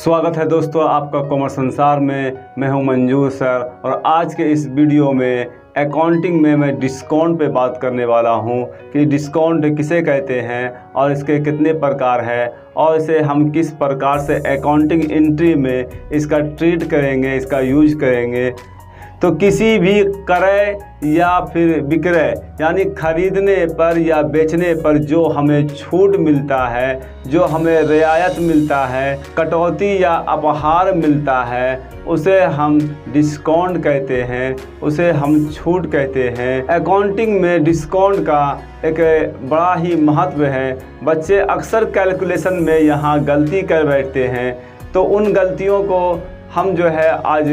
स्वागत है दोस्तों आपका कॉमर्स संसार में। मैं हूं मंजूर सर और आज के इस वीडियो में अकाउंटिंग में मैं डिस्काउंट पे बात करने वाला हूं कि डिस्काउंट किसे कहते हैं और इसके कितने प्रकार हैं और इसे हम किस प्रकार से अकाउंटिंग एंट्री में इसका ट्रीट करेंगे, इसका यूज करेंगे। तो किसी भी क्रय या फिर विक्रय यानी खरीदने पर या बेचने पर जो हमें छूट मिलता है, जो हमें रियायत मिलता है, कटौती या अपहार मिलता है, उसे हम डिस्काउंट कहते हैं, उसे हम छूट कहते हैं। अकाउंटिंग में डिस्काउंट का एक बड़ा ही महत्व है। बच्चे अक्सर कैलकुलेशन में यहाँ गलती कर बैठते हैं, तो उन गलतियों को हम जो है आज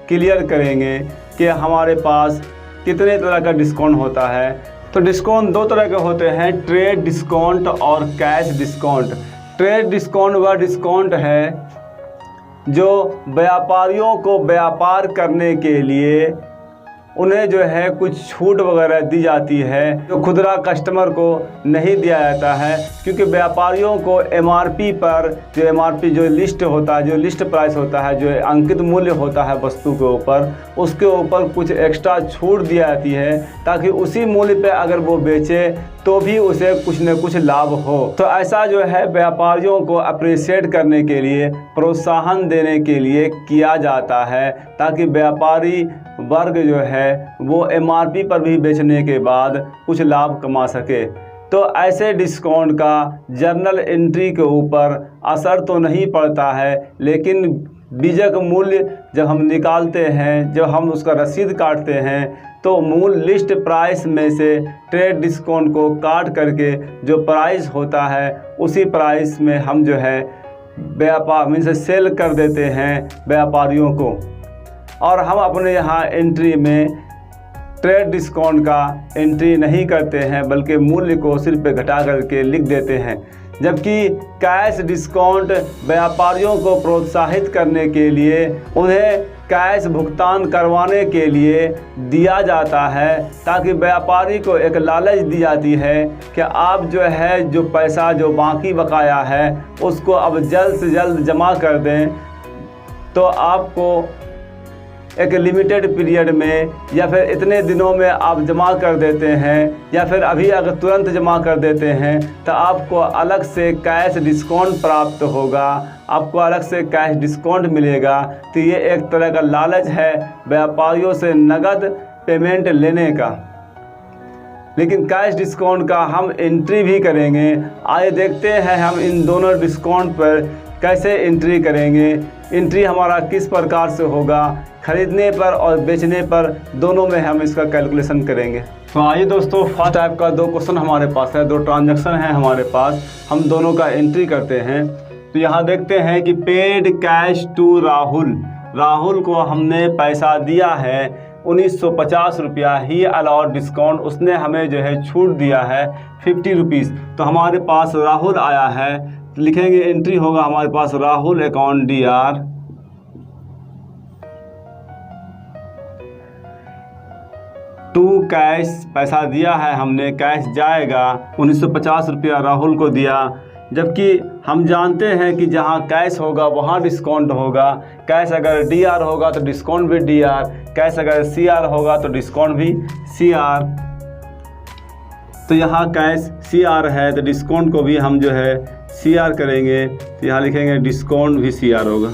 क्लियर करेंगे कि हमारे पास कितने तरह का डिस्काउंट होता है। तो डिस्काउंट दो तरह के होते हैं, ट्रेड डिस्काउंट और कैश डिस्काउंट। ट्रेड डिस्काउंट वह डिस्काउंट है जो व्यापारियों को व्यापार करने के लिए उन्हें जो है कुछ छूट वगैरह दी जाती है, जो खुदरा कस्टमर को नहीं दिया जाता है। क्योंकि व्यापारियों को एमआरपी पर जो एमआरपी जो लिस्ट होता है, जो लिस्ट प्राइस होता है, जो अंकित मूल्य होता है वस्तु के ऊपर, उसके ऊपर कुछ एक्स्ट्रा छूट दी जाती है ताकि उसी मूल्य पे अगर वो बेचे तो भी उसे कुछ न कुछ लाभ हो। तो ऐसा जो है व्यापारियों को अप्रिशिएट करने के लिए, प्रोत्साहन देने के लिए किया जाता है ताकि व्यापारी वर्ग जो है वो एमआरपी पर भी बेचने के बाद कुछ लाभ कमा सके। तो ऐसे डिस्काउंट का जर्नल एंट्री के ऊपर असर तो नहीं पड़ता है, लेकिन बीजक मूल्य जब हम निकालते हैं, जब हम उसका रसीद काटते हैं, तो मूल लिस्ट प्राइस में से ट्रेड डिस्काउंट को काट करके जो प्राइस होता है उसी प्राइस में हम जो है व्यापार में से सेल कर देते हैं व्यापारियों को। और हम अपने यहाँ एंट्री में ट्रेड डिस्काउंट का एंट्री नहीं करते हैं, बल्कि मूल्य को सिर्फ घटा करके लिख देते हैं। जबकि कैश डिस्काउंट व्यापारियों को प्रोत्साहित करने के लिए, उन्हें कैश भुगतान करवाने के लिए दिया जाता है ताकि व्यापारी को एक लालच दी जाती है कि आप जो है जो पैसा जो बाकी बकाया है उसको अब जल्द से जल्द जमा कर दें। तो आपको एक लिमिटेड पीरियड में या फिर इतने दिनों में आप जमा कर देते हैं, या फिर अभी अगर तुरंत जमा कर देते हैं तो आपको अलग से कैश डिस्काउंट प्राप्त होगा, आपको अलग से कैश डिस्काउंट मिलेगा। तो ये एक तरह का लालच है व्यापारियों से नगद पेमेंट लेने का। लेकिन कैश डिस्काउंट का हम एंट्री भी करेंगे। आइए देखते हैं हम इन दोनों डिस्काउंट पर कैसे एंट्री करेंगे। एंट्री हमारा किस प्रकार से होगा, खरीदने पर और बेचने पर दोनों में हम इसका कैलकुलेशन करेंगे। तो आइए दोस्तों, फर्स्ट टाइप का दो क्वेश्चन हमारे पास है, दो ट्रांजैक्शन है हमारे पास, हम दोनों का एंट्री करते हैं। तो यहाँ देखते हैं कि paid cash to Rahul, Rahul को हमने पैसा दिया है 1950 रुपया ही अलाउड डिस्काउंट, उसने हमें जो है छूट दिया है 50 रुपीज़। तो हमारे पास राहुल आया है, तो लिखेंगे एंट्री होगा हमारे पास Rahul account DR to cash, पैसा दिया है हमने, कैश जाएगा 1950 रुपया राहुल को दिया। जबकि हम जानते हैं कि जहां कैश होगा वहां डिस्काउंट होगा। कैश अगर DR होगा तो डिस्काउंट भी DR, कैश अगर CR होगा तो डिस्काउंट भी CR। तो यहाँ कैश CR है तो डिस्काउंट को भी हम जो है CR करेंगे। तो यहाँ लिखेंगे डिस्काउंट भी CR होगा।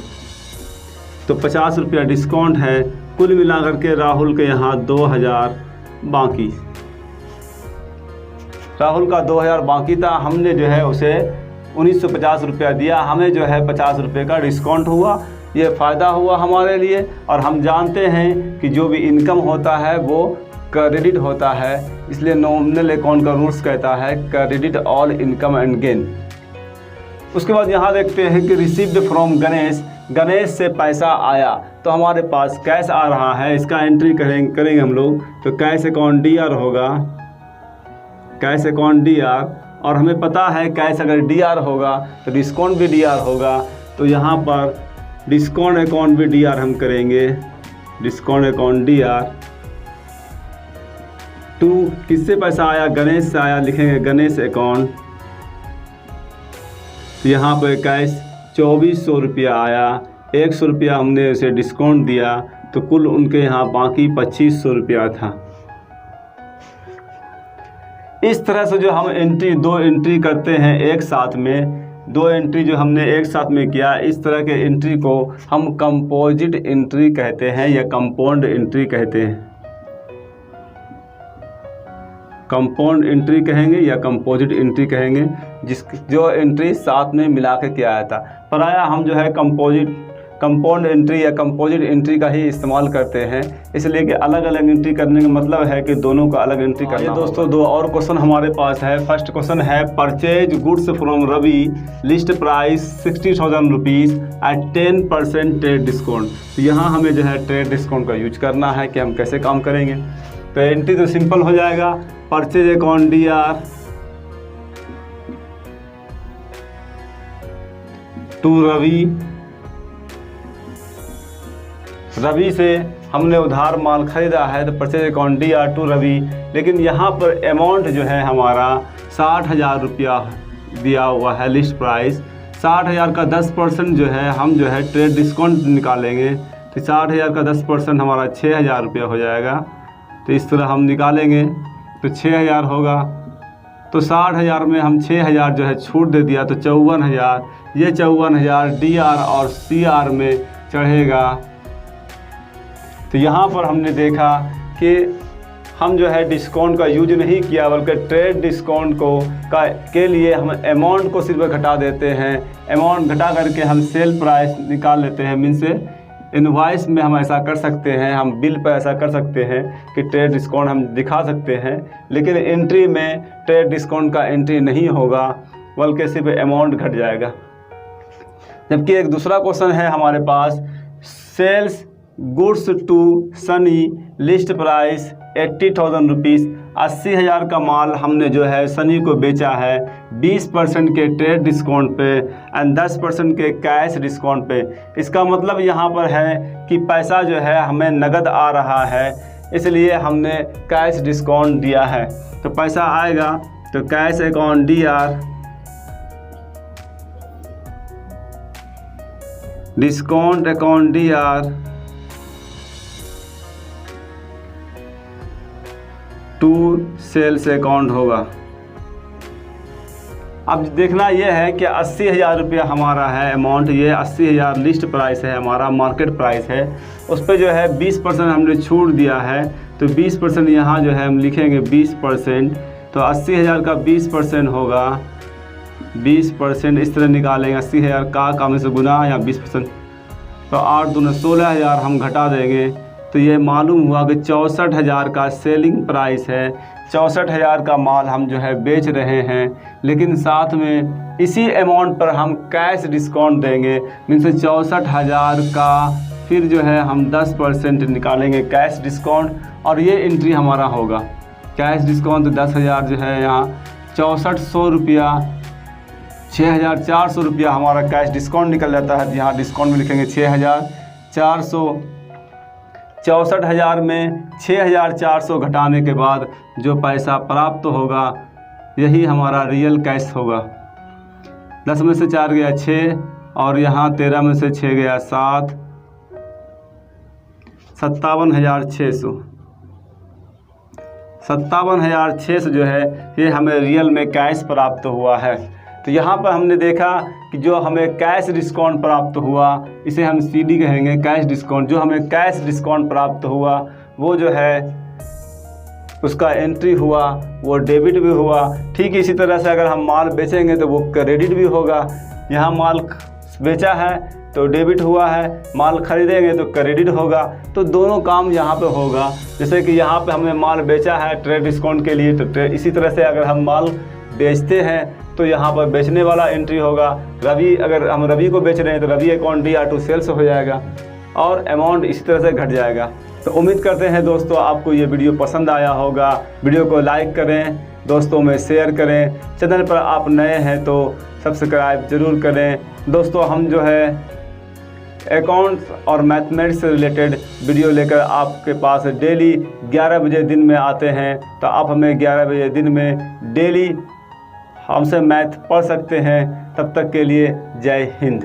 तो 50 रुपया डिस्काउंट है, कुल मिलाकर के राहुल के यहाँ 2000 बाकी, राहुल का 2000 बाकी था। हमने जो है उसे 1950 रुपया दिया, हमें जो है 50 रुपये का डिस्काउंट हुआ। ये फ़ायदा हुआ हमारे लिए। और हम जानते हैं कि जो भी इनकम होता है वो क्रेडिट होता है, इसलिए नॉमिनल अकाउंट का रूल्स कहता है credit all income and gain. उसके बाद यहाँ देखते हैं कि रिसीव्ड फ्रॉम गणेश, गणेश से पैसा आया। तो हमारे पास कैश आ रहा है, इसका एंट्री करेंगे हम लोग। तो कैश अकाउंट DR होगा, कैश अकाउंट DR। और हमें पता है कैश अगर DR होगा तो डिस्काउंट भी DR होगा। तो यहाँ पर डिस्काउंट अकाउंट भी DR हम करेंगे, डिस्काउंट अकाउंट DR टू किससे पैसा आया, गणेश से आया, लिखेंगे गणेश अकाउंट। तो यहाँ पर कैश 2400 रुपया आया, 100 रुपया हमने उसे डिस्काउंट दिया, तो कुल उनके यहाँ बाकी 2500 रुपया था। इस तरह से जो हम दो एंट्री करते हैं एक साथ में, 2 एंट्री जो हमने एक साथ में किया, इस तरह के एंट्री को हम कंपोजिट एंट्री कहते हैं या कंपाउंड एंट्री कहते हैं। कंपाउंड एंट्री कहेंगे या कंपोजिट एंट्री कहेंगे, जो एंट्री साथ में मिला के किया जाता। प्रायः हम जो है कंपाउंड एंट्री या कंपोजिट एंट्री का ही इस्तेमाल करते हैं, इसलिए कि अलग अलग एंट्री करने का मतलब है कि दोनों का अलग एंट्री करना। दोस्तों 2 और क्वेश्चन हमारे पास है। फर्स्ट क्वेश्चन है purchase goods from Ravi, list price 60,000 rupees at 10% trade discount. तो यहाँ हमें जो है ट्रेड डिस्काउंट का यूज करना है कि हम कैसे काम करेंगे। तो एंट्री तो सिंपल हो जाएगा, purchase account DR to Ravi से हमने उधार माल ख़रीदा है, तो purchase account DR to Ravi. लेकिन यहाँ पर अमाउंट जो है हमारा 60,000 रुपया दिया हुआ है, लिस्ट प्राइस 60,000 का 10% जो है हम जो है ट्रेड डिस्काउंट निकालेंगे। तो 60,000 का 10% हमारा 6,000 रुपया हो जाएगा। तो इस तरह हम निकालेंगे तो 6,000 होगा। तो 60,000 में हम 6,000 जो है छूट दे दिया, तो 54,000। ये 54,000 DR और CR में चढ़ेगा। तो यहाँ पर हमने देखा कि हम जो है डिस्काउंट का यूज नहीं किया, बल्कि ट्रेड डिस्काउंट के लिए हम अमाउंट को सिर्फ घटा देते हैं। अमाउंट घटा करके हम सेल प्राइस निकाल लेते हैं। मीन से इनवॉइस में हम ऐसा कर सकते हैं, हम बिल पर ऐसा कर सकते हैं कि ट्रेड डिस्काउंट हम दिखा सकते हैं, लेकिन एंट्री में ट्रेड डिस्काउंट का एंट्री नहीं होगा, बल्कि सिर्फ अमाउंट घट जाएगा। जबकि एक दूसरा क्वेश्चन है हमारे पास, sales goods to Sunny, list price 80,000 rupees. 80,000 का माल हमने जो है सनी को बेचा है 20% के ट्रेड डिस्काउंट पे एंड 10% के कैश डिस्काउंट पे। इसका मतलब यहाँ पर है कि पैसा जो है हमें नगद आ रहा है, इसलिए हमने कैश डिस्काउंट दिया है। तो पैसा आएगा तो cash account DR discount account DR to sales account होगा। अब देखना यह है कि 80,000 रुपया हमारा है अमाउंट, ये 80,000 लिस्ट प्राइस है, हमारा मार्केट प्राइस है। उस पर जो है 20% हमने छूट दिया है, तो 20% यहाँ जो है हम लिखेंगे 20%। तो 80,000 का 20% होगा 20%, इस तरह निकालेंगे। 80,000 का में से गुना या 20%, तो 8 दूना 16,000 हम घटा देंगे। तो ये मालूम हुआ कि 64,000 का सेलिंग प्राइस है। 64,000 का माल हम जो है बेच रहे हैं, लेकिन साथ में इसी अमाउंट पर हम कैश डिस्काउंट देंगे। मीन्स 64,000 का फिर जो है हम 10% निकालेंगे कैश डिस्काउंट, और ये एंट्री हमारा होगा। कैश डिस्काउंट 10,000 जो है यहाँ 6400 रुपया, 6,400 रुपया हमारा कैश डिस्काउंट निकल जाता है। यहाँ डिस्काउंट में लिखेंगे 6,400। 64,000 में 6,400 घटाने के बाद जो पैसा प्राप्त होगा यही हमारा रियल कैश होगा। 10 में से 4 गया 6, और यहाँ 13 में से 6 गया 7, 57,600। 57,600 जो है ये हमें रियल में कैश प्राप्त हुआ है। तो यहाँ पर हमने देखा कि जो हमें कैश डिस्काउंट प्राप्त हुआ, इसे हम CD कहेंगे, कैश डिस्काउंट। जो हमें कैश डिस्काउंट प्राप्त हुआ वो जो है उसका एंट्री हुआ, वो डेबिट भी हुआ। ठीक इसी तरह से अगर हम माल बेचेंगे तो वो क्रेडिट भी होगा। यहाँ माल बेचा है तो डेबिट हुआ है, माल खरीदेंगे तो क्रेडिट होगा। तो दोनों काम यहाँ पे होगा। जैसे कि यहाँ पे हमने माल बेचा है ट्रेड डिस्काउंट के लिए, तो इसी तरह से अगर हम माल बेचते हैं तो यहाँ पर बेचने वाला एंट्री होगा। रवि, अगर हम रवि को बेच रहे हैं तो Ravi account DR to sales हो जाएगा, और अमाउंट इसी तरह से घट जाएगा। तो उम्मीद करते हैं दोस्तों आपको ये वीडियो पसंद आया होगा। वीडियो को लाइक करें, दोस्तों में शेयर करें। चैनल पर आप नए हैं तो सब्सक्राइब ज़रूर करें। दोस्तों हम जो है अकाउंट्स और मैथमेटिक्स से रिलेटेड वीडियो लेकर आपके पास डेली 11 बजे दिन में आते हैं। तो आप हमें 11 बजे दिन में डेली हमसे मैथ पढ़ सकते हैं। तब तक के लिए जय हिंद।